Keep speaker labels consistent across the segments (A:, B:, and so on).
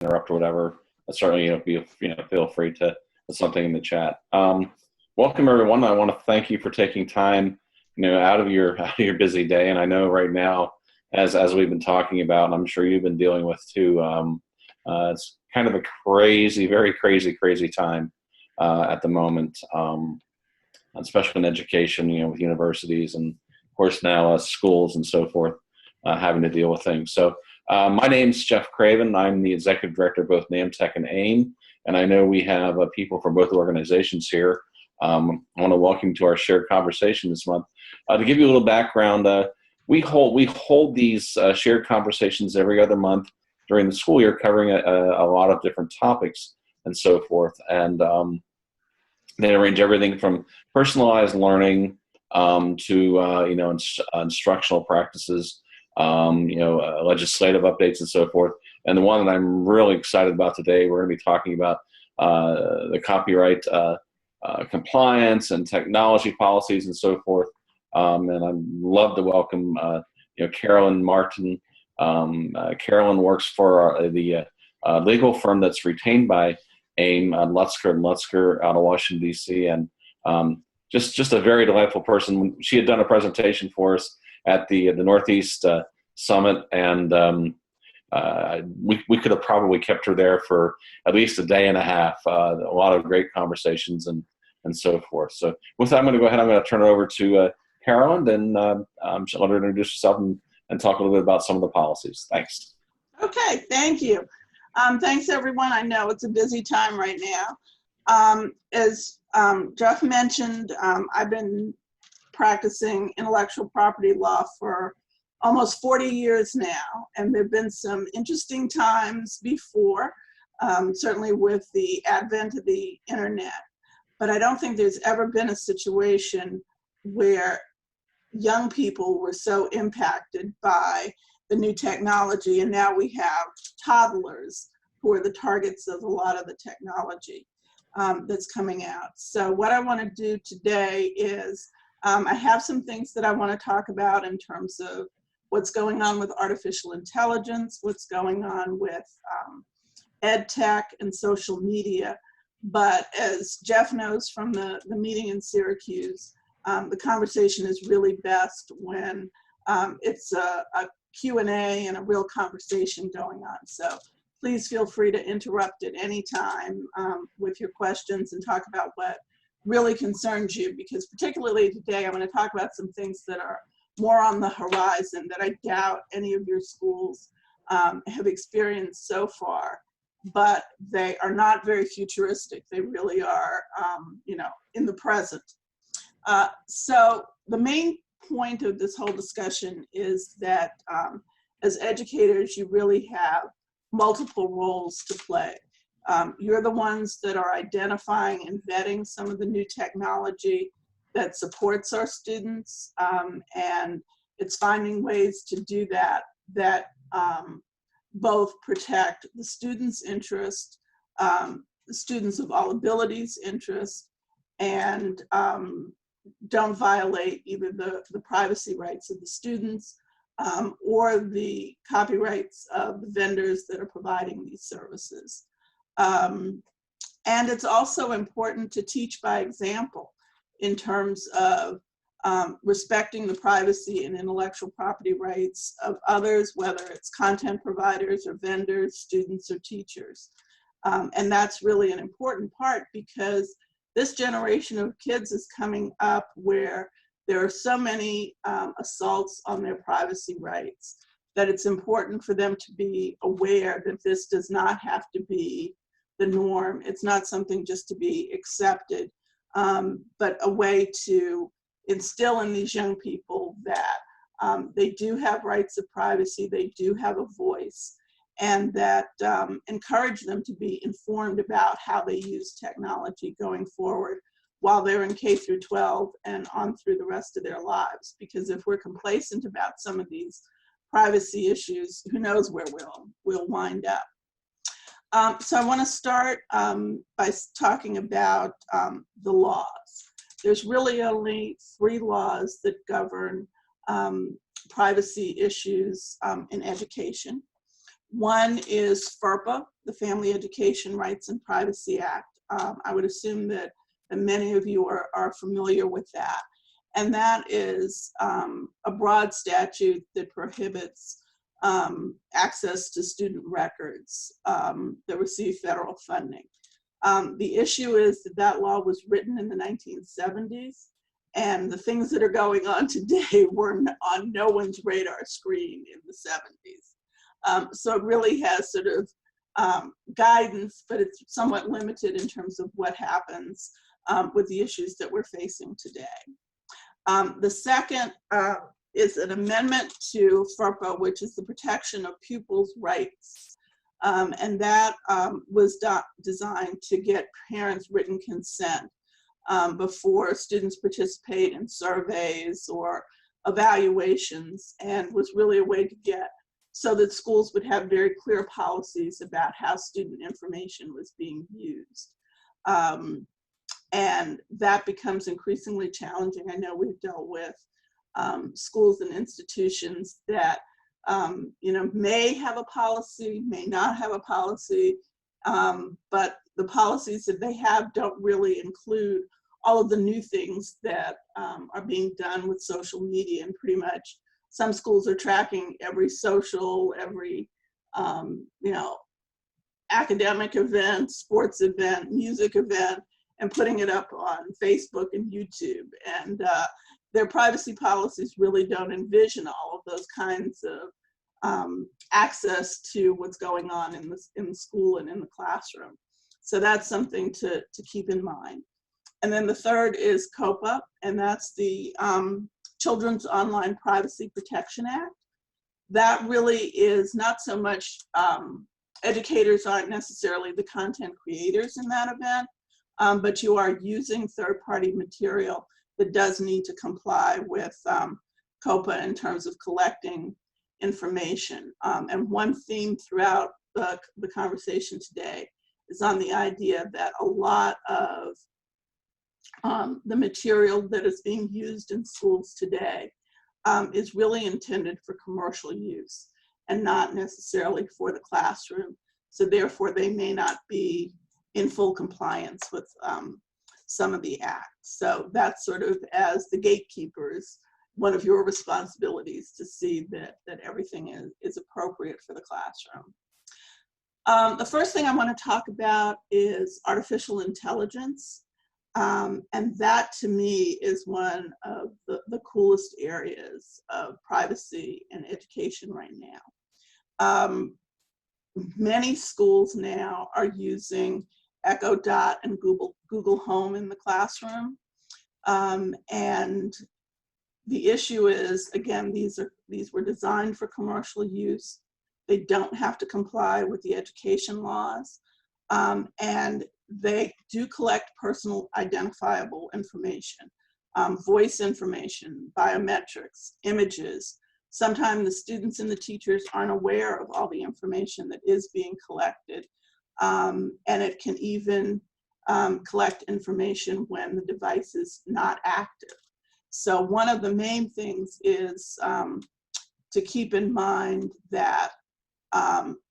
A: interrupt or whatever, certainly, feel free to put something in the chat. Welcome everyone. I want to thank you for taking time, out of your busy day. And I know right now, as we've been talking about, and I'm sure you've been dealing with too, it's kind of a very crazy time at the moment, especially in education, with universities and of course now schools and so forth having to deal with things. So my name's Jeff Craven. I'm the executive director of both NAMTC and AIM, and I know we have people from both organizations here. I want to welcome you to our shared conversation this month. To give you a little background, we hold these shared conversations every other month during the school year, covering a lot of different topics and so forth. And they range everything from personalized learning to instructional practices, legislative updates and so forth. And the one that I'm really excited about today, we're going to be talking about the copyright compliance and technology policies and so forth. And I'd love to welcome Carolyn Martin. Carolyn works for the legal firm that's retained by AIM, Lutzker & Lutzker out of Washington, D.C. And just a very delightful person. She had done a presentation for us at the Northeast Summit, and we could have probably kept her there for at least a day and a half. A lot of great conversations and so forth. So with that, I'm going to go ahead. I'm going to turn it over to Carolyn, and let her introduce herself and talk a little bit about some of the policies. Thanks.
B: Okay, thank you. Thanks, everyone. I know it's a busy time right now. As Jeff mentioned, I've been practicing intellectual property law for almost 40 years now, and there have been some interesting times before, certainly with the advent of the internet. But I don't think there's ever been a situation where young people were so impacted by the new technology, and now we have toddlers who are the targets of a lot of the technology that's coming out. So what I want to do today is I have some things that I want to talk about in terms of what's going on with artificial intelligence, what's going on with ed tech and social media. But as Jeff knows from the meeting in Syracuse, the conversation is really best when it's a Q&A and a real conversation going on. So please feel free to interrupt at any time with your questions and talk about what really concerns you, because particularly today I'm going to talk about some things that are more on the horizon that I doubt any of your schools have experienced so far, but they are not very futuristic. They really are, in the present. So the main point of this whole discussion is that as educators, you really have multiple roles to play. You're the ones that are identifying and vetting some of the new technology that supports our students, and it's finding ways to do that both protect the students' interest, the students of all abilities' interest, and don't violate either the privacy rights of the students or the copyrights of the vendors that are providing these services. And it's also important to teach by example in terms of respecting the privacy and intellectual property rights of others, whether it's content providers or vendors, students or teachers. And that's really an important part, because this generation of kids is coming up where there are so many assaults on their privacy rights that it's important for them to be aware that this does not have to be the norm. It's not something just to be accepted, but a way to instill in these young people that they do have rights of privacy, they do have a voice, and that encourage them to be informed about how they use technology going forward while they're in K through 12 and on through the rest of their lives. Because if we're complacent about some of these privacy issues, who knows where we'll wind up. So I want to start by talking about the laws. There's really only 3 laws that govern privacy issues in education. One is FERPA, the Family Education Rights and Privacy Act. I would assume that many of you are familiar with that. And that is a broad statute that prohibits access to student records that receive federal funding. The issue is that that law was written in the 1970s, and the things that are going on today were on no one's radar screen in the 70s. So it really has sort of guidance, but it's somewhat limited in terms of what happens with the issues that we're facing today. The second is an amendment to FERPA, which is the protection of pupils' rights. And that was designed to get parents' written consent before students participate in surveys or evaluations, and was really a way to get so that schools would have very clear policies about how student information was being used. And that becomes increasingly challenging. I know we've dealt with schools and institutions that may have a policy, may not have a policy, but the policies that they have don't really include all of the new things that are being done with social media. And pretty much some schools are tracking every social, every academic event, sports event, music event, and putting it up on Facebook and YouTube. And their privacy policies really don't envision all of those kinds of access to what's going on in the school and in the classroom. So that's something to keep in mind. And then the third is COPA, and that's the Children's Online Privacy Protection Act. That really is not so much, educators aren't necessarily the content creators in that event, but you are using third-party material that does need to comply with COPA in terms of collecting information. And one theme throughout the conversation today is on the idea that a lot of the material that is being used in schools today is really intended for commercial use and not necessarily for the classroom. So therefore, they may not be in full compliance with some of the acts. So that's sort of, as the gatekeepers, one of your responsibilities to see that everything is appropriate for the classroom. The first thing I want to talk about is artificial intelligence. And that, to me, is one of the coolest areas of privacy and education right now. Many schools now are using Echo Dot and Google Home in the classroom. And the issue is, again, these were designed for commercial use. They don't have to comply with the education laws. And they do collect personal identifiable information, voice information, biometrics, images. Sometimes the students and the teachers aren't aware of all the information that is being collected. And it can even collect information when the device is not active. So one of the main things is to keep in mind that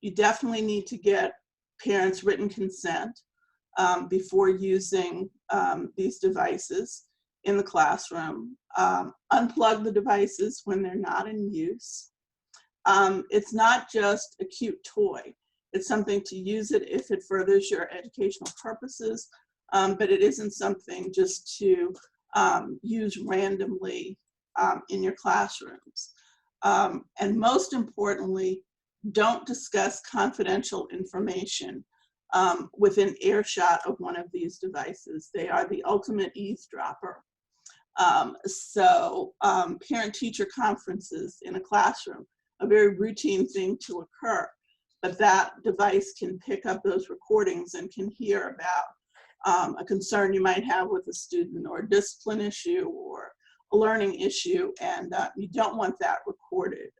B: you definitely need to get parents' written consent before using these devices in the classroom. Unplug the devices when they're not in use. It's not just a cute toy. It's something to use it if it furthers your educational purposes, but it isn't something just to use randomly in your classrooms. And most importantly, don't discuss confidential information within earshot of one of these devices. They are the ultimate eavesdropper. So parent-teacher conferences in a classroom, a very routine thing to occur, but that device can pick up those recordings and can hear about a concern you might have with a student, or a discipline issue, or a learning issue, and you don't want that recorded.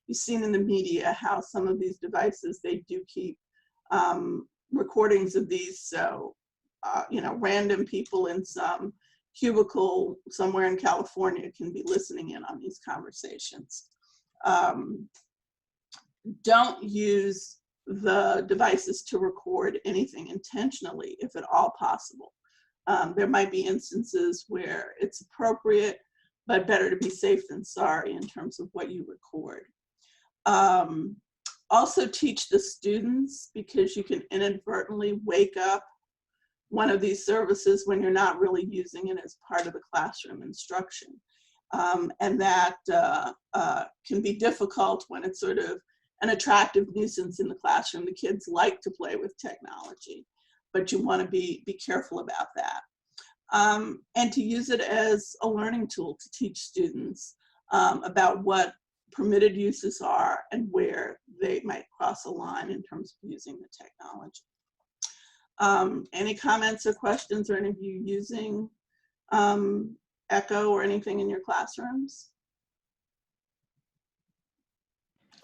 B: You've seen in the media how some of these devices, they do keep recordings of these, so random people in some cubicle somewhere in California can be listening in on these conversations. don't use the devices to record anything intentionally, if at all possible. There might be instances where it's appropriate, but better to be safe than sorry in terms of what you record. Also teach the students, because you can inadvertently wake up one of these services when you're not really using it as part of the classroom instruction. And that can be difficult when it's sort of an attractive nuisance in the classroom. The kids like to play with technology, but you want to be careful about that. And to use it as a learning tool to teach students about what permitted uses are and where they might cross a line in terms of using the technology. Any comments or questions, or any of you using Echo or anything in your classrooms?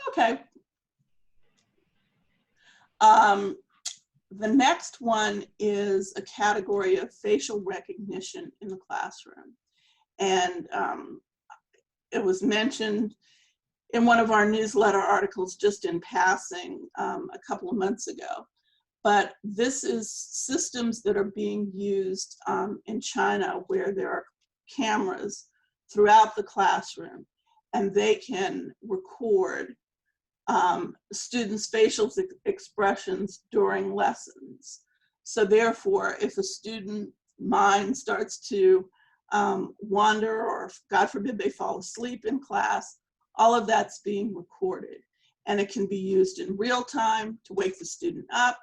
B: Okay. The next one is a category of facial recognition in the classroom. And it was mentioned in one of our newsletter articles just in passing a couple of months ago. But this is systems that are being used in China, where there are cameras throughout the classroom, and they can record students' facial expressions during lessons. So therefore, if a student mind starts to wander, or God forbid they fall asleep in class, all of that's being recorded. And it can be used in real time to wake the student up.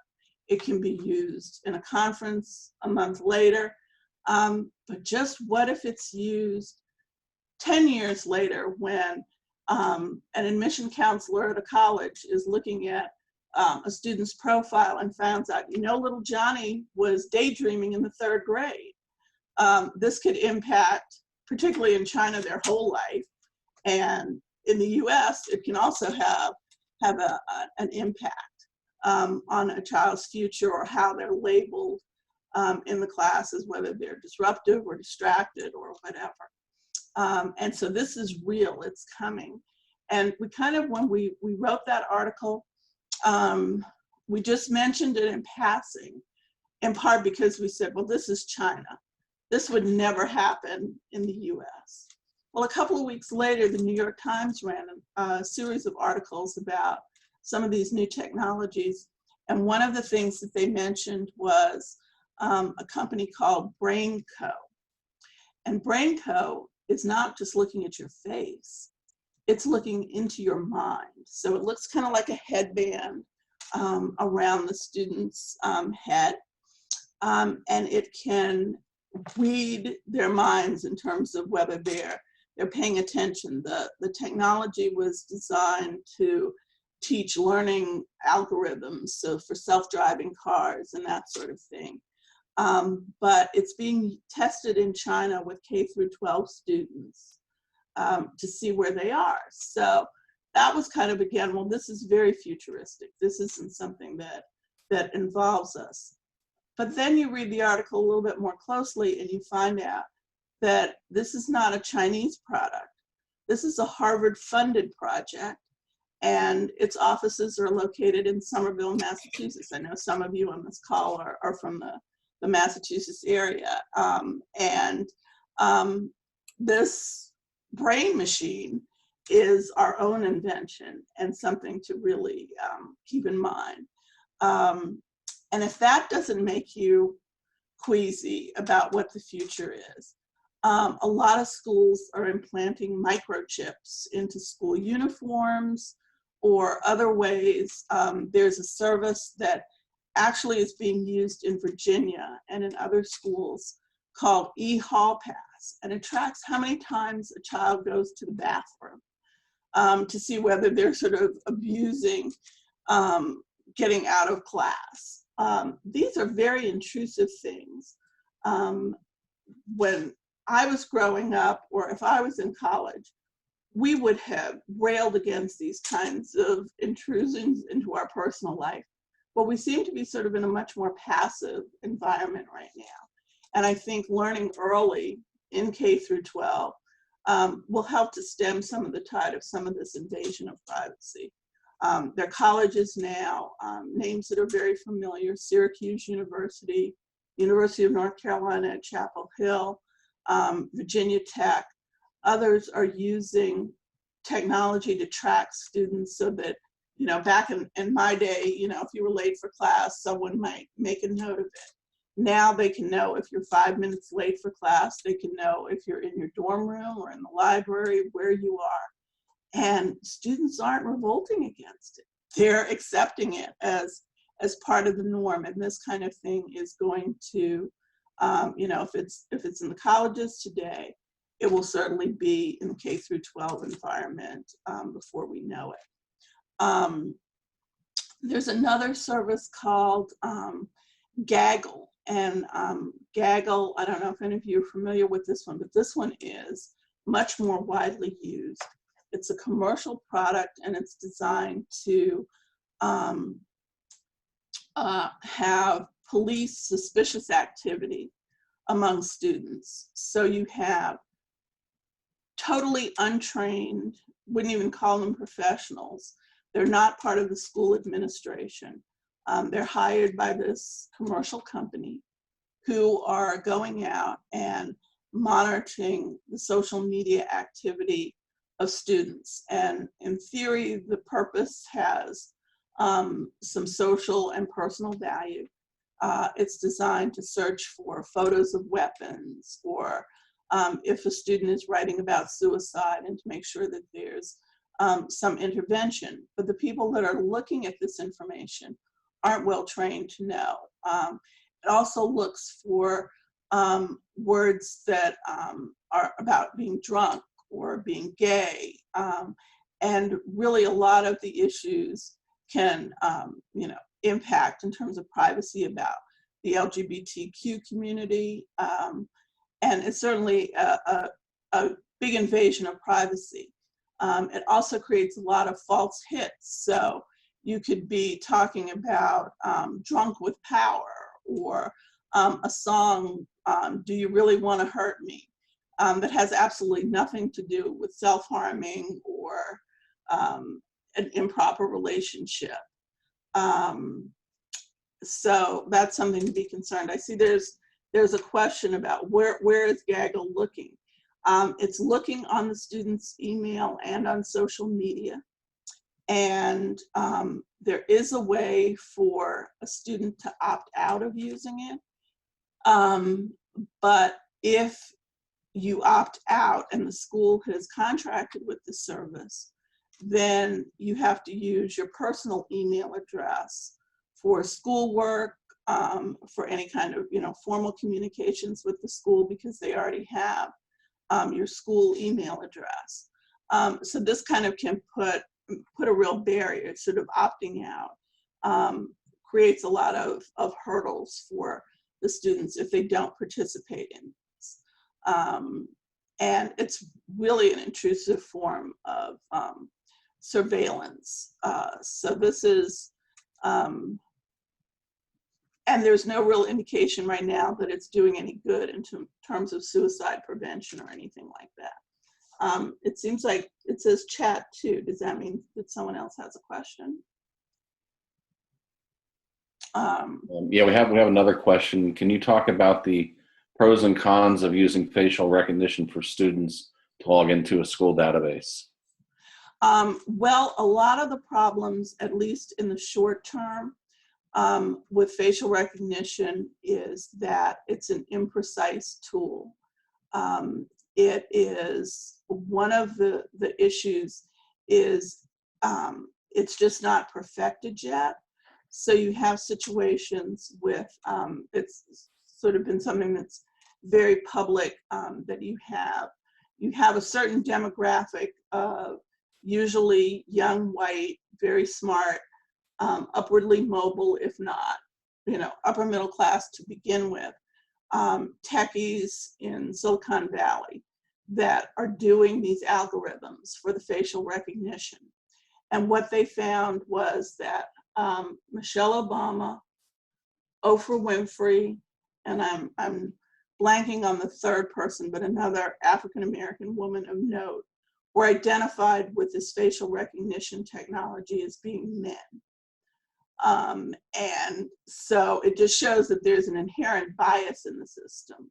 B: It can be used in a conference a month later. But just what if it's used 10 years later, when an admission counselor at a college is looking at a student's profile and finds out, you know, little Johnny was daydreaming in the 3rd grade. This could impact, particularly in China, their whole life. And in the US, it can also have an impact on a child's future, or how they're labeled in the classes, whether they're disruptive or distracted or whatever. And so this is real, it's coming. And we kind of, when we wrote that article, we just mentioned it in passing, in part because we said, well, this is China. This would never happen in the US. Well, a couple of weeks later, the New York Times ran a series of articles about some of these new technologies. And one of the things that they mentioned was a company called BrainCo. And BrainCo is not just looking at your face, it's looking into your mind. So it looks kind of like a headband around the student's head. And it can read their minds in terms of whether they're paying attention. The technology was designed to teach learning algorithms, so for self-driving cars and that sort of thing. But it's being tested in China with K through 12 students to see where they are. So that was kind of, again, well, this is very futuristic. This isn't something that involves us. But then you read the article a little bit more closely and you find out that this is not a Chinese product. This is a Harvard-funded project, and its offices are located in Somerville, Massachusetts. I know some of you on this call are from the Massachusetts area. This brain machine is our own invention, and something to really keep in mind. And if that doesn't make you queasy about what the future is, a lot of schools are implanting microchips into school uniforms or other ways. There's a service that actually is being used in Virginia and in other schools called eHall Pass, and it tracks how many times a child goes to the bathroom to see whether they're sort of abusing getting out of class. These are very intrusive things. When I was growing up, or if I was in college, we would have railed against these kinds of intrusions into our personal life. But we seem to be sort of in a much more passive environment right now. And I think learning early in K through 12 will help to stem some of the tide of some of this invasion of privacy. Their colleges now, names that are very familiar: Syracuse University, University of North Carolina at Chapel Hill, Virginia Tech. Others are using technology to track students so that, you know, back in my day, you know, if you were late for class, someone might make a note of it. Now they can know if you're 5 minutes late for class. They can know if you're in your dorm room or in the library, where you are. And students aren't revolting against it. They're accepting it as part of the norm. And this kind of thing is going to, you know, if it's in the colleges today, it will certainly be in the K through 12 environment before we know it. There's another service called Gaggle. And Gaggle, I don't know if any of you are familiar with this one, but this one is much more widely used. It's a commercial product, and it's designed to have police suspicious activity among students. So you have totally untrained, wouldn't even call them professionals. They're not part of the school administration. They're hired by this commercial company who are going out and monitoring the social media activity of students. And in theory, the purpose has some social and personal value. It's designed to search for photos of weapons, or if a student is writing about suicide, and to make sure that there's some intervention. But the people that are looking at this information aren't well trained to know. It also looks for words that are about being drunk or being gay. And really a lot of the issues can you know, impact in terms of privacy about the LGBTQ community. And it's certainly a big invasion of privacy. It also creates a lot of false hits. So you could be talking about Drunk with Power, or a song, Do You Really Want to Hurt Me? That has absolutely nothing to do with self-harming or an improper relationship. So that's something to be concerned. I see there's a question about where is Gaggle looking? It's looking on the student's email and on social media. And there is a way for a student to opt out of using it. But if you opt out and the school has contracted with the service, then you have to use your personal email address for schoolwork, for any kind of, you know, formal communications with the school, because they already have your school email address. So this kind of can put a real barrier. Sort of opting out creates a lot of hurdles for the students if they don't participate in this. And it's really an intrusive form of surveillance. So this is, and there's no real indication right now that it's doing any good in terms of suicide prevention or anything like that. It seems like it says chat too. Does that mean that someone else has a question?
A: Yeah, we have another question. Can you talk about the pros and cons of using facial recognition for students to log into a school database?
B: Well, a lot of the problems, at least in the short term, with facial recognition is that it's an imprecise tool. It is one of the issues is it's just not perfected yet. So you have situations with, it's sort of been something that's very public, that you have a certain demographic of usually young, white, very smart, upwardly mobile, if not, you know, upper middle class to begin with, techies in Silicon Valley that are doing these algorithms for the facial recognition. And what they found was that Michelle Obama, Oprah Winfrey, and I'm blanking on the third person, but another African-American woman of note, were identified with this facial recognition technology as being men. And so it just shows that there's an inherent bias in the system.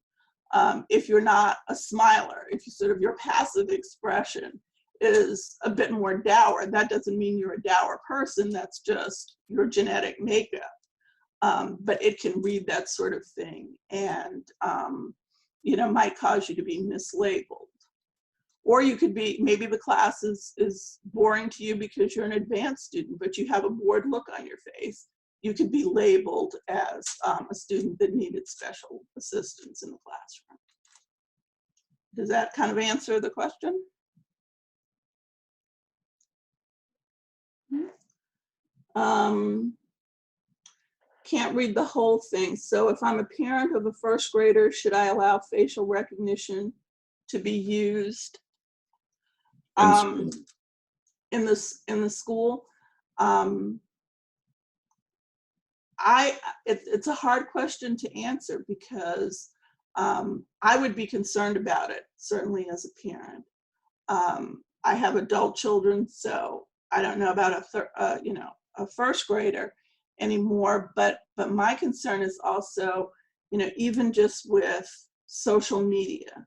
B: If you're not a smiler, if you sort of your passive expression is a bit more dour, that doesn't mean you're a dour person, that's just your genetic makeup. But it can read that sort of thing and, you know, might cause you to be mislabeled. Or you could be, maybe the class is boring to you because you're an advanced student, but you have a bored look on your face. You could be labeled as a student that needed special assistance in the classroom. Does that kind of answer the question? Can't read the whole thing. So if I'm a parent of a first grader, should I allow facial recognition to be used in the school? It's a hard question to answer because I would be concerned about it, certainly as a parent. I have adult children, so I don't know about a first grader anymore, but my concern is also, you know, even just with social media,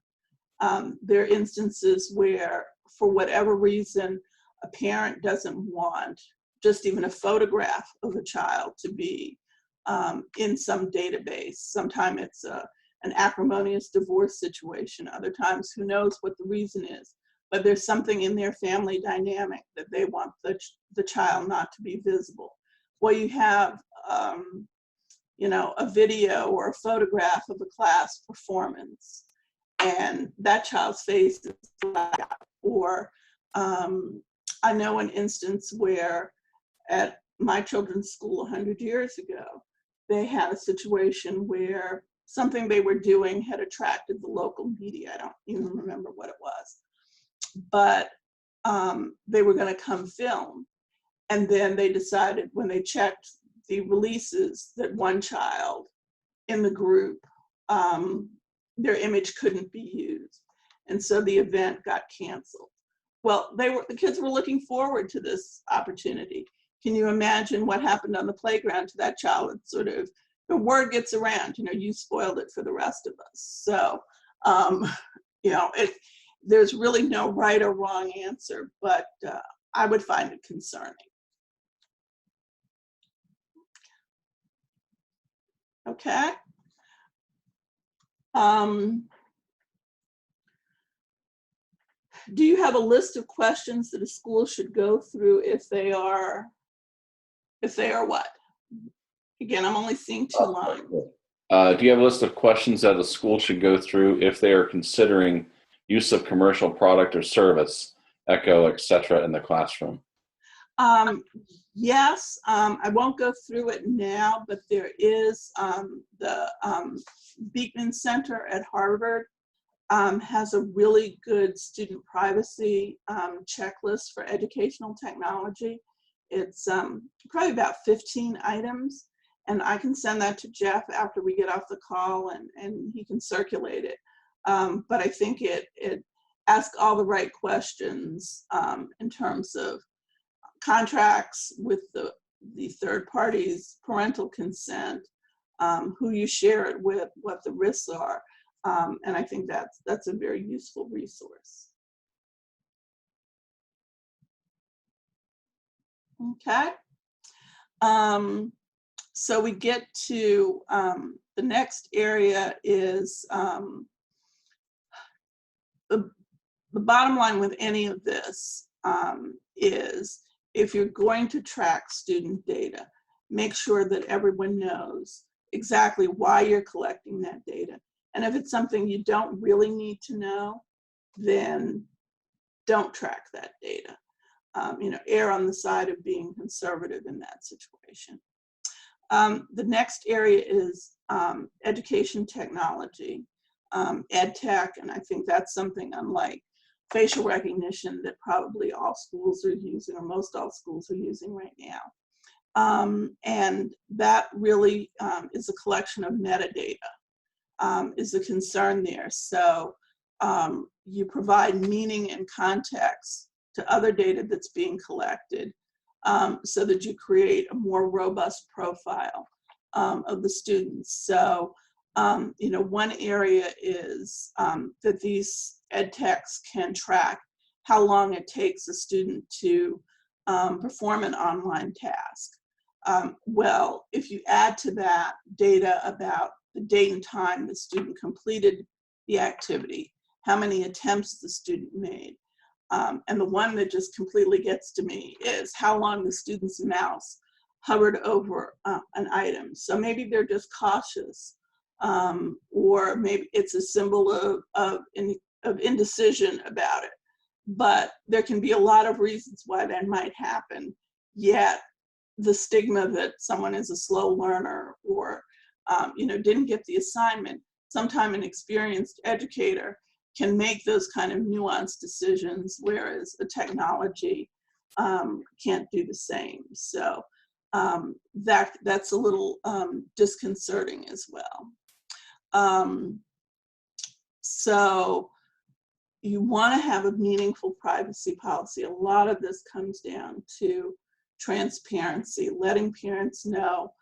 B: there are instances where, for whatever reason, a parent doesn't want just even a photograph of a child to be in some database. Sometimes it's an acrimonious divorce situation. Other times, who knows what the reason is. But there's something in their family dynamic that they want the child not to be visible. Well, you have, you know, a video or a photograph of a class performance, and that child's face is blacked out. Or I know an instance where at my children's school 100 years ago, they had a situation where something they were doing had attracted the local media. I don't even remember what it was. But they were going to come film. And then they decided, when they checked the releases, that one child in the group, their image couldn't be used. And so the event got canceled. Well, the kids were looking forward to this opportunity. Can you imagine what happened on the playground to that child? It's sort of, the word gets around, you know, you spoiled it for the rest of us. So, you know, there's really no right or wrong answer, but I would find it concerning. Okay. Do you have a list of questions that a school should go through if they are what? Again, I'm only seeing 2 lines.
A: Do you have a list of questions that a school should go through if they are considering use of commercial product or service, echo, etc., in the classroom?
B: Yes, I won't go through it now, but there is the Beekman Center at Harvard has a really good student privacy checklist for educational technology. It's probably about 15 items, and I can send that to Jeff after we get off the call, and he can circulate it. But I think it asks all the right questions in terms of contracts with the third parties, parental consent, who you share it with, what the risks are. And I think that's a very useful resource. Okay. So we get to the next area is the bottom line with any of this is, if you're going to track student data, make sure that everyone knows exactly why you're collecting that data. And if it's something you don't really need to know, then don't track that data. You know, err on the side of being conservative in that situation. The next area is education technology, ed tech, and I think that's something unlike facial recognition that probably all schools are using, or most all schools are using right now. And that really is a collection of metadata, is a concern there. So you provide meaning and context to other data that's being collected, so that you create a more robust profile of the students. So, you know, one area is that these ed techs can track how long it takes a student to perform an online task. Well, if you add to that data about the date and time the student completed the activity, how many attempts the student made, and the one that just completely gets to me is how long the student's mouse hovered over an item. So maybe they're just cautious, or maybe it's a symbol of indecision about it. But there can be a lot of reasons why that might happen, yet the stigma that someone is a slow learner or you know, didn't get the assignment, sometimes an experienced educator can make those kind of nuanced decisions, whereas a technology can't do the same. So that's a little disconcerting as well. So you want to have a meaningful privacy policy. A lot of this comes down to transparency, letting parents know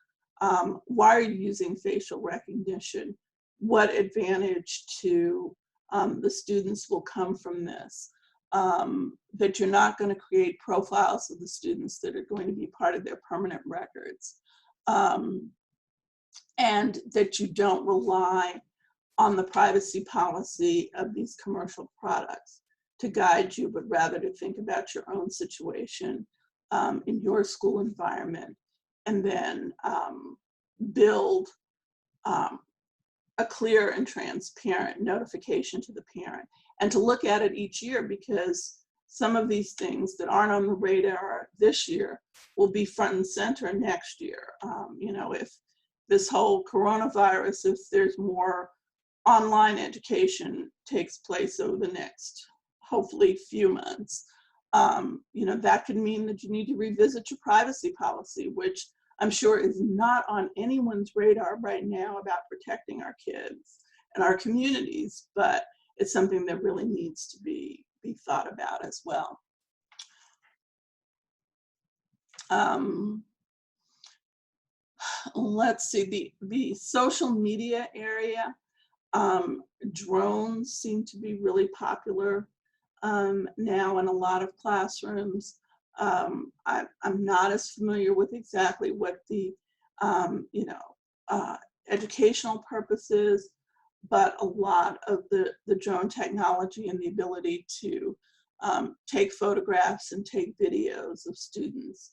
B: why are you using facial recognition, what advantage to the students will come from this, that you're not going to create profiles of the students that are going to be part of their permanent records, and that you don't rely on the privacy policy of these commercial products to guide you, but rather to think about your own situation in your school environment, and then build a clear and transparent notification to the parent, and to look at it each year, because some of these things that aren't on the radar this year will be front and center next year. You know, if this whole coronavirus, if there's more online education takes place over the next, hopefully, few months, you know, that could mean that you need to revisit your privacy policy, which I'm sure is not on anyone's radar right now about protecting our kids and our communities, but it's something that really needs to be thought about as well. Let's see, the social media area. Drones seem to be really popular now in a lot of classrooms. I'm not as familiar with exactly what the you know, educational purpose is, but a lot of the drone technology and the ability to take photographs and take videos of students.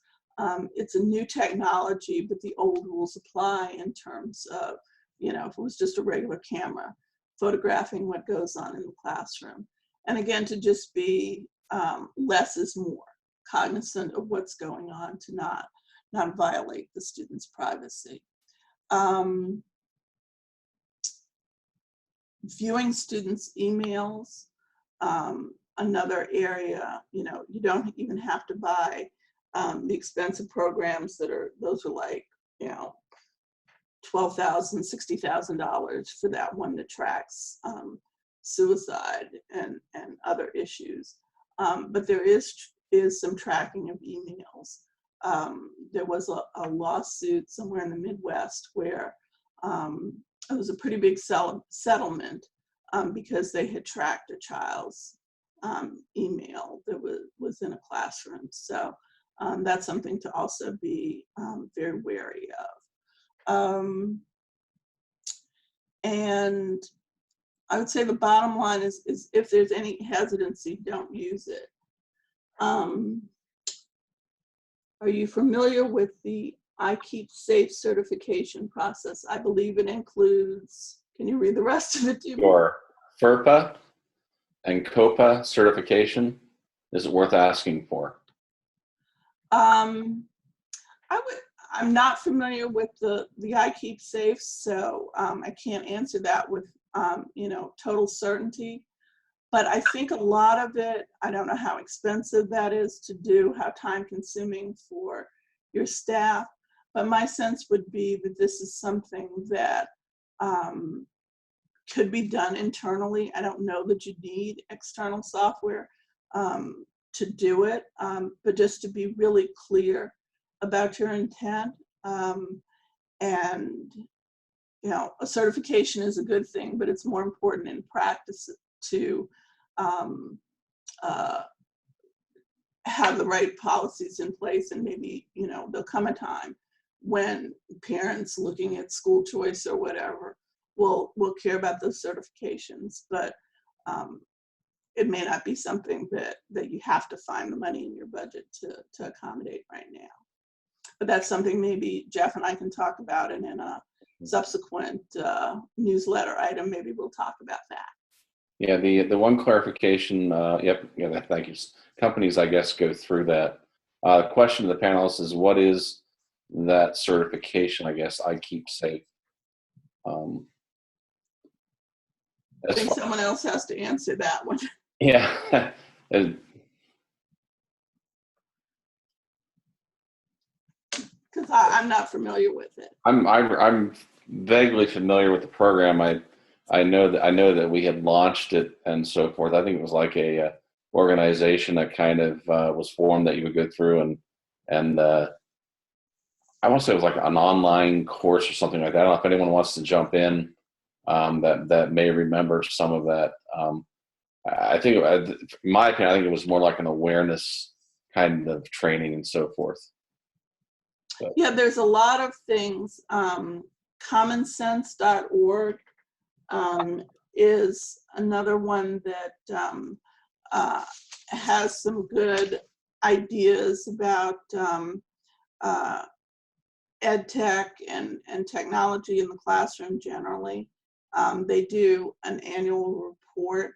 B: It's a new technology, but the old rules apply in terms of, you know, if it was just a regular camera, photographing what goes on in the classroom. And again, to just be less is more, cognizant of what's going on to not violate the student's privacy. Viewing students' emails, another area. You know, you don't even have to buy the expensive programs those are like, you know, $12,000, $60,000 for that one that tracks suicide and other issues. But there is some tracking of emails. There was a lawsuit somewhere in the Midwest where it was a pretty big settlement because they had tracked a child's email that was in a classroom. So that's something to also be very wary of. And I would say the bottom line is if there's any hesitancy, don't use it. Are you familiar with the I Keep Safe certification process? I believe it includes, can you read the rest of it to me?
A: Sure. FERPA and COPA certification. Is it worth asking for?
B: I'm not familiar with the I Keep Safe, so I can't answer that with you know, total certainty. But I think a lot of it, I don't know how expensive that is to do, how time consuming for your staff, but my sense would be that this is something that could be done internally. I don't know that you need external software to do it, but just to be really clear about your intent. And you know, a certification is a good thing, but it's more important in practice to have the right policies in place. And maybe, you know, there'll come a time when parents looking at school choice or whatever will care about those certifications, but it may not be something that you have to find the money in your budget to accommodate right now. But that's something maybe Jeff and I can talk about, and in a subsequent newsletter item, maybe we'll talk about that.
A: Yeah, the one clarification, yep, yeah, thank you. Companies, I guess, go through that. The question to the panelists is, what is that certification? I guess I keep safe.
B: I think someone else has to answer that one.
A: Yeah.
B: Because I'm not familiar with it.
A: I'm vaguely familiar with the program. I know that we had launched it and so forth. I think it was like a organization that kind of was formed that you would go through, and I want to say it was like an online course or something like that. I don't know if anyone wants to jump in that may remember some of that. I think, in my opinion, I think it was more like an awareness kind of training and so forth. But.
B: Yeah, there's a lot of things. Commonsense.org is another one that has some good ideas about ed tech and technology in the classroom generally. They do an annual report.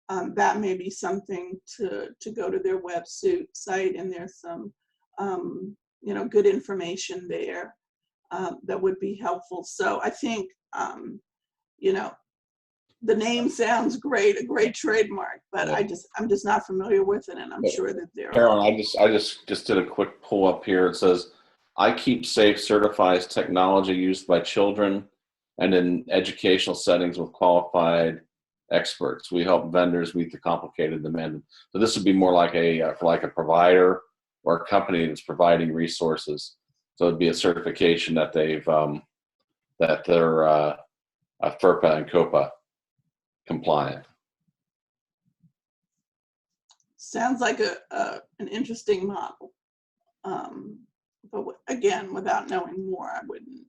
B: That may be something to go to their website, and there's some you know, good information there that would be helpful. So I think, you know, the name sounds great, a great trademark, but
A: Yeah.
B: I'm just not familiar with it, and I'm sure that there
A: Carolyn, I just did a quick pull up here. It says, I Keep Safe certifies technology used by children and in educational settings with qualified experts. We help vendors meet the complicated demand. So this would be more like for like a provider or a company that's providing resources. So it'd be a certification that they've that they're FERPA and COPA compliant.
B: sounds like an interesting model. But again, without knowing more, I wouldn't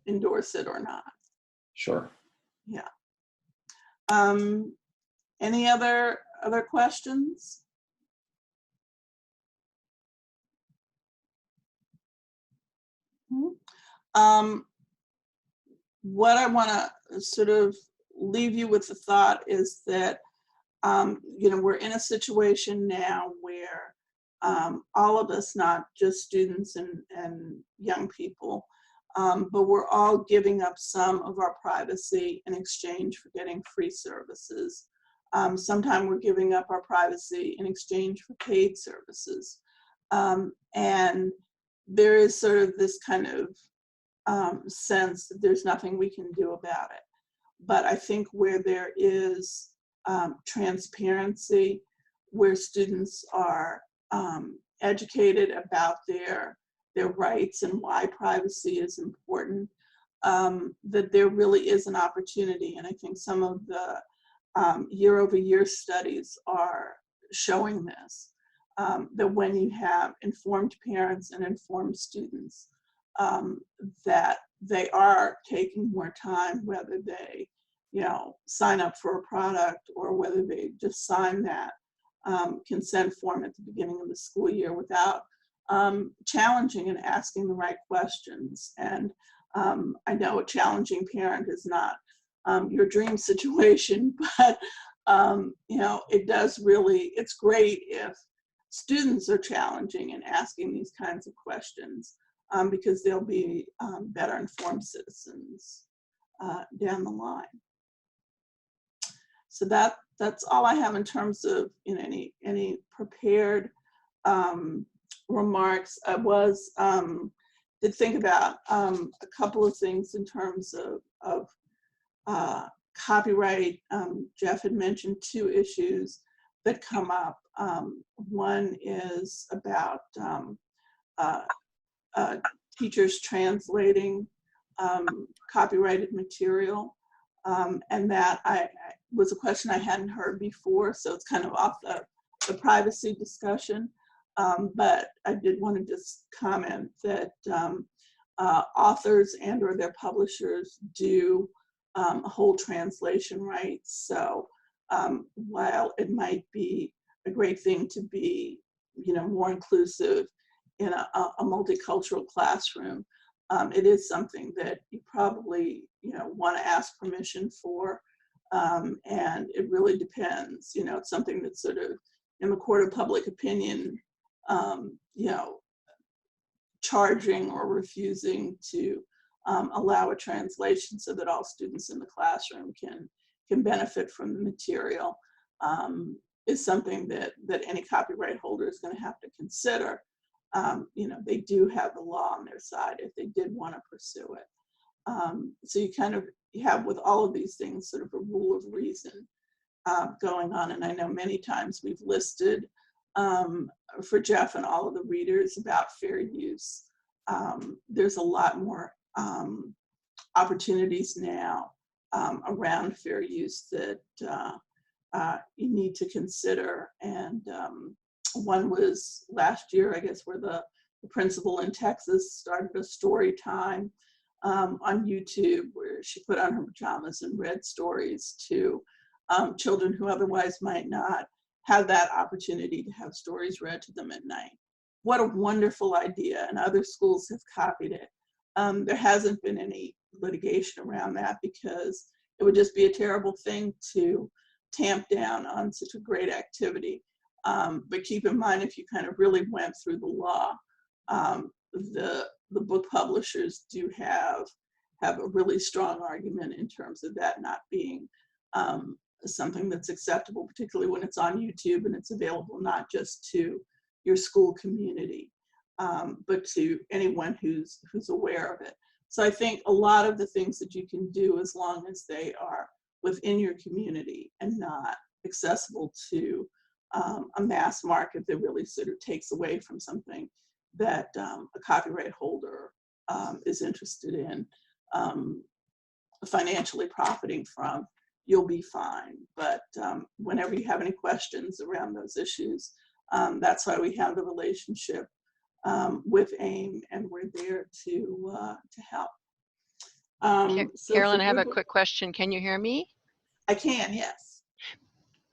B: endorse it or not.
A: Sure.
B: Yeah. Any other questions? What I want to sort of leave you with the thought is that, you know, we're in a situation now where all of us, not just students and young people, but we're all giving up some of our privacy in exchange for getting free services. Sometimes we're giving up our privacy in exchange for paid services. And there is sort of this kind of sense that there's nothing we can do about it. But I think where there is transparency, where students are educated about their rights and why privacy is important, that there really is an opportunity. And I think some of the year-over-year studies are showing this, that when you have informed parents and informed students, that they are taking more time, whether they, you know, sign up for a product or whether they just sign that consent form at the beginning of the school year without challenging and asking the right questions. And I know a challenging parent is not your dream situation, but you know, it does really, it's great if students are challenging and asking these kinds of questions, because they'll be better informed citizens down the line. So that's all I have in terms of, you know, any prepared remarks. I was did think about a couple of things in terms of copyright, Jeff had mentioned two issues that come up. One is about uh, teachers translating copyrighted material. And that was a question I hadn't heard before, so it's kind of off the privacy discussion. But I did want to just comment that authors and or their publishers do hold translation rights. So while it might be a great thing to be, more inclusive in a multicultural classroom, it is something that you probably, want to ask permission for. And it really depends, it's something that's sort of in the court of public opinion, charging or refusing to allow a translation so that all students in the classroom can benefit from the material, is something that any copyright holder is going to have to consider. They do have the law on their side if they did want to pursue it. So you have with all of these things sort of a rule of reason going on. And I know many times we've listed for Jeff and all of the readers about fair use. There's a lot more opportunities now around fair use that you need to consider. And one was last year, I guess, where the principal in Texas started a story time on YouTube where she put on her pajamas and read stories to children who otherwise might not have that opportunity to have stories read to them at night. What a wonderful idea, and other schools have copied it. There hasn't been any litigation around that because it would just be a terrible thing to tamp down on such a great activity. But keep in mind, if you kind of really went through the law, the book publishers do have a really strong argument in terms of that not being something that's acceptable, particularly when it's on YouTube and it's available not just to your school community, but to anyone who's aware of it. So I think a lot of the things that you can do, as long as they are within your community and not accessible to a mass market that really sort of takes away from something that a copyright holder is interested in financially profiting from, you'll be fine. But whenever you have any questions around those issues, that's why we have the relationship with AIM, and we're there to help.
C: Carolyn, I have a quick question. Can you hear me?
B: I can, yes.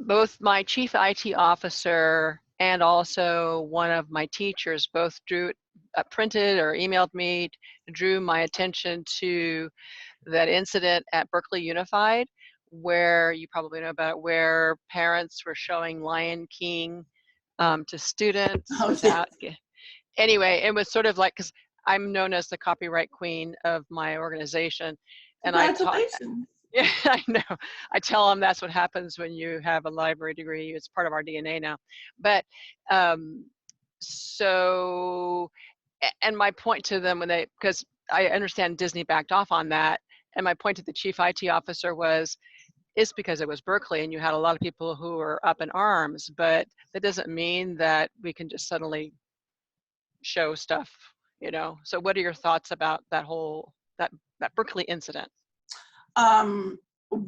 C: Both my chief IT officer and also one of my teachers both printed or emailed me, drew my attention to that incident at Berkeley Unified, where you probably know about it, where parents were showing Lion King to students without.
B: Yes.
C: Anyway, it was sort of like, because I'm known as the copyright queen of my organization, and
B: Congratulations.
C: yeah, I know. I tell them that's what happens when you have a library degree. It's part of our DNA now. But so, and my point to them because I understand Disney backed off on that, and my point to the chief IT officer was, it's because it was Berkeley and you had a lot of people who were up in arms, but that doesn't mean that we can just suddenly show stuff, So what are your thoughts about that whole, that Berkeley incident?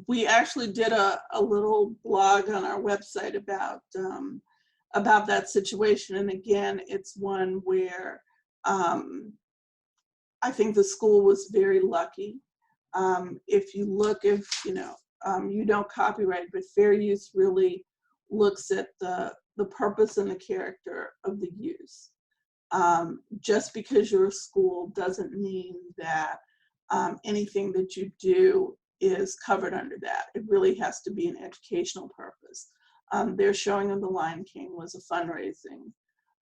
B: We actually did a little blog on our website about that situation. And again, it's one where I think the school was very lucky. If you you don't copyright, but fair use really looks at the purpose and the character of the use. Just because you're a school doesn't mean that anything that you do is covered under that. It really has to be an educational purpose. Their showing of The Lion King was a fundraising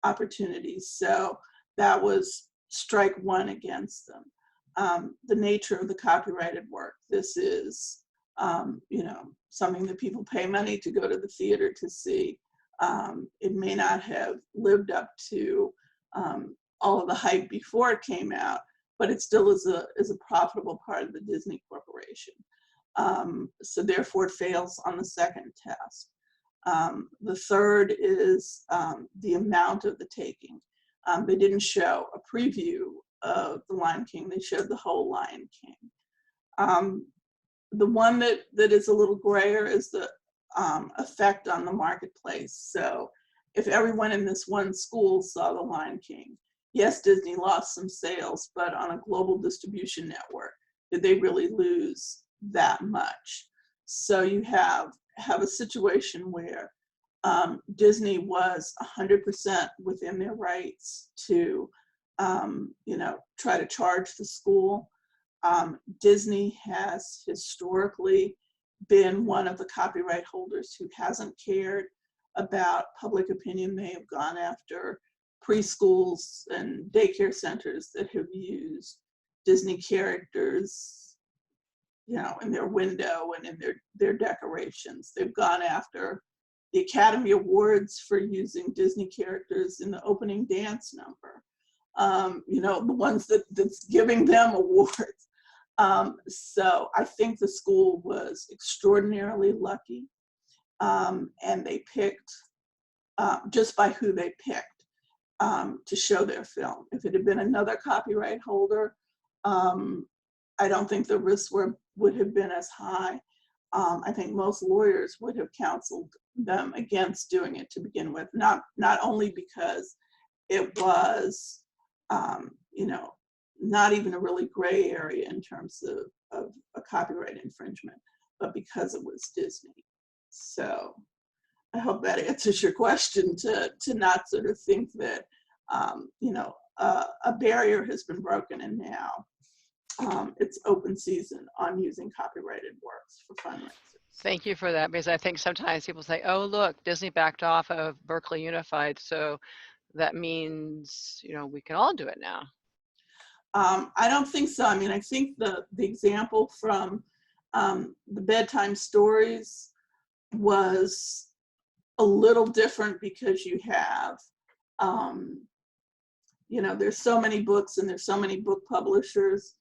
B: opportunity, so that was strike one against them. The nature of the copyrighted work, this is something that people pay money to go to the theater to see. It may not have lived up to all of the hype before it came out, but it still is a profitable part of the Disney Corporation. So therefore it fails on the second test. The third is the amount of the taking. They didn't show a preview of The Lion King, they showed the whole Lion King. The one that is a little grayer is the effect on the marketplace. So if everyone in this one school saw The Lion King, yes, Disney lost some sales, but on a global distribution network, did they really lose that much? So you have a situation where Disney was 100% within their rights to, try to charge the school. Disney has historically been one of the copyright holders who hasn't cared about public opinion. They have gone after preschools and daycare centers that have used Disney characters, in their window and in their decorations. They've gone after the Academy Awards for using Disney characters in the opening dance number. The ones that's giving them awards. So I think the school was extraordinarily lucky, and they picked, just by who they picked, to show their film. If it had been another copyright holder, I don't think the risks would have been as high. I think most lawyers would have counseled them against doing it to begin with, not only because it was, not even a really gray area in terms of a copyright infringement, but because it was Disney. So I hope that answers your question, to not sort of think that, a barrier has been broken and now it's open season on using copyrighted works for fundraisers.
C: Thank you for that, because I think sometimes people say, oh, look, Disney backed off of Berkeley Unified, so that means, we can all do it now.
B: I don't think so. I mean, I think the example from the bedtime stories was a little different because you have, there's so many books and there's so many book publishers.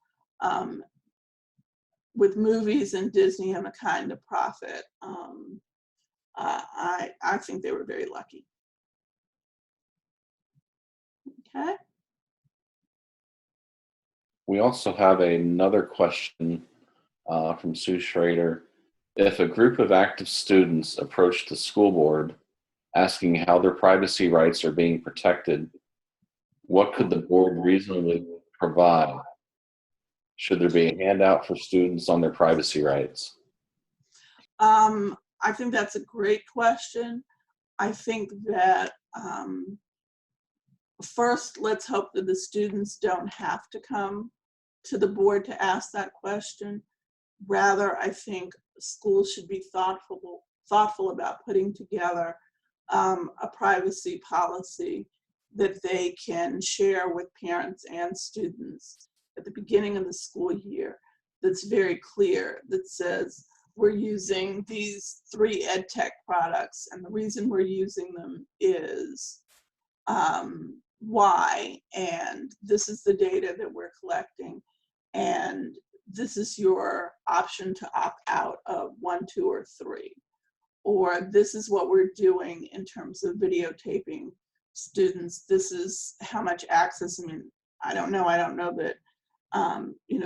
B: With movies and Disney and the kind of profit, I think they were very lucky. Okay.
A: We also have another question from Sue Schrader. If a group of active students approached the school board asking how their privacy rights are being protected, what could the board reasonably provide? Should there be a handout for students on their privacy rights?
B: I think that's a great question. I think that first, let's hope that the students don't have to come to the board to ask that question. Rather, I think schools should be thoughtful about putting together a privacy policy that they can share with parents and students at the beginning of the school year, that's very clear, that says we're using these 3 ed tech products, and the reason we're using them is why, and this is the data that we're collecting, and this is your option to opt out of 1, 2, or 3. Or this is what we're doing in terms of videotaping students. This is how much access. I mean, I don't know that,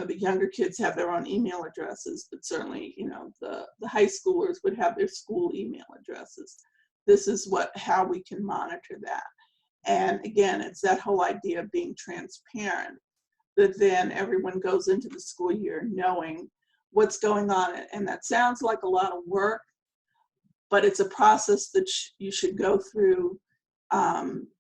B: the younger kids have their own email addresses, but certainly, the high schoolers would have their school email addresses. This is how we can monitor that. And again, it's that whole idea of being transparent, that then everyone goes into the school year knowing what's going on. And that sounds like a lot of work, but it's a process that you should go through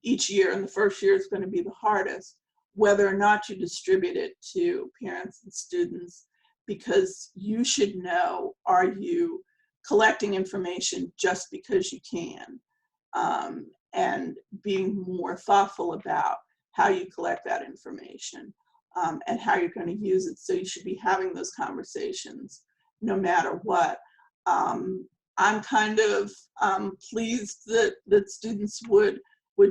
B: each year. And the first year is going to be the hardest, whether or not you distribute it to parents and students, because you should know, are you collecting information just because you can? And being more thoughtful about how you collect that information and how you're going to use it. So you should be having those conversations no matter what. I'm kind of pleased that students would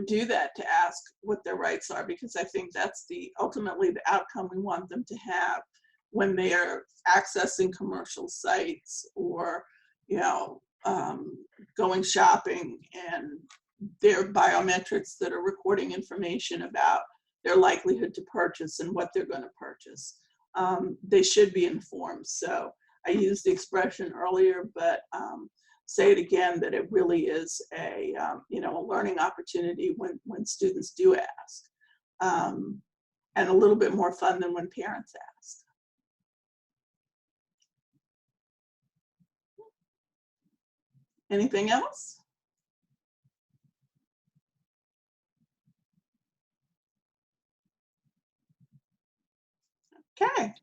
B: do that, to ask what their rights are, because I think that's ultimately the outcome we want them to have when they are accessing commercial sites or, you know, going shopping, and their biometrics that are recording information about their likelihood to purchase and what they're going to purchase. They should be informed. So I used the expression earlier, but say it again, that it really is a, you know, a learning opportunity when students do ask, and a little bit more fun than when parents ask. Anything else? Okay.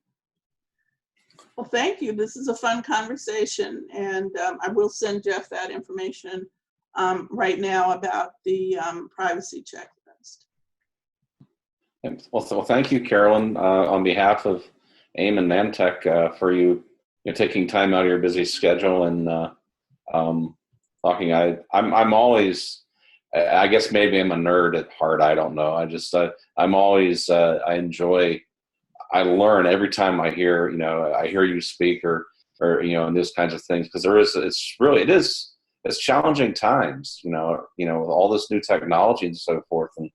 B: Well, thank you. This is a fun conversation, and I will send Jeff that information right now about the privacy checklist.
A: Well, thank you, Carolyn, on behalf of AIM and NAMTC for you know, taking time out of your busy schedule and talking. I'm always, I guess maybe I'm a nerd at heart. I don't know. I'm always, I enjoy, I learn every time I hear, you know, I hear you speak or you know, and those kinds of things, because it's challenging times, you know, with all this new technology and so forth. And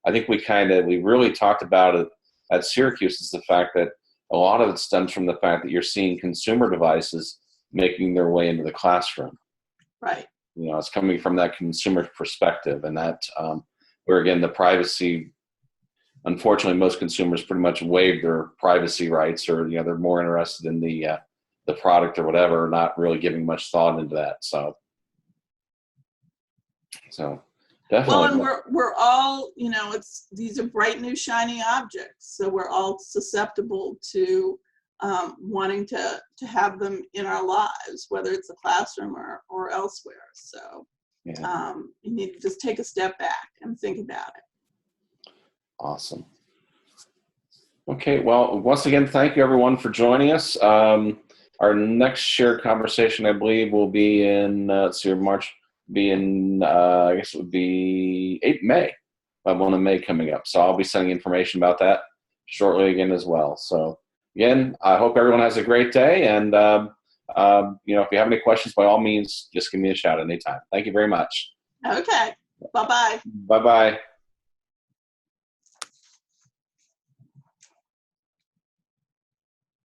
A: I think we really talked about it at Syracuse, is the fact that a lot of it stems from the fact that you're seeing consumer devices making their way into the classroom.
B: Right.
A: You know, it's coming from that consumer perspective, and that where again the privacy. Unfortunately, most consumers pretty much waive their privacy rights, or you know, they're more interested in the product or whatever, not really giving much thought into that. So definitely.
B: Well, and we're all, you know, these are bright new shiny objects, so we're all susceptible to wanting to have them in our lives, whether it's a classroom or elsewhere. So
A: Yeah.
B: You need to just take a step back and think about it.
A: Awesome. Okay, well, once again, thank you everyone for joining us. Our next shared conversation, I believe, will be in, let's see, March, I guess it would be May. I have one in May coming up. So I'll be sending information about that shortly again as well. So again, I hope everyone has a great day. And, you know, if you have any questions, by all means, just give me a shout anytime. Thank you very much.
B: Okay, bye-bye.
A: Bye-bye.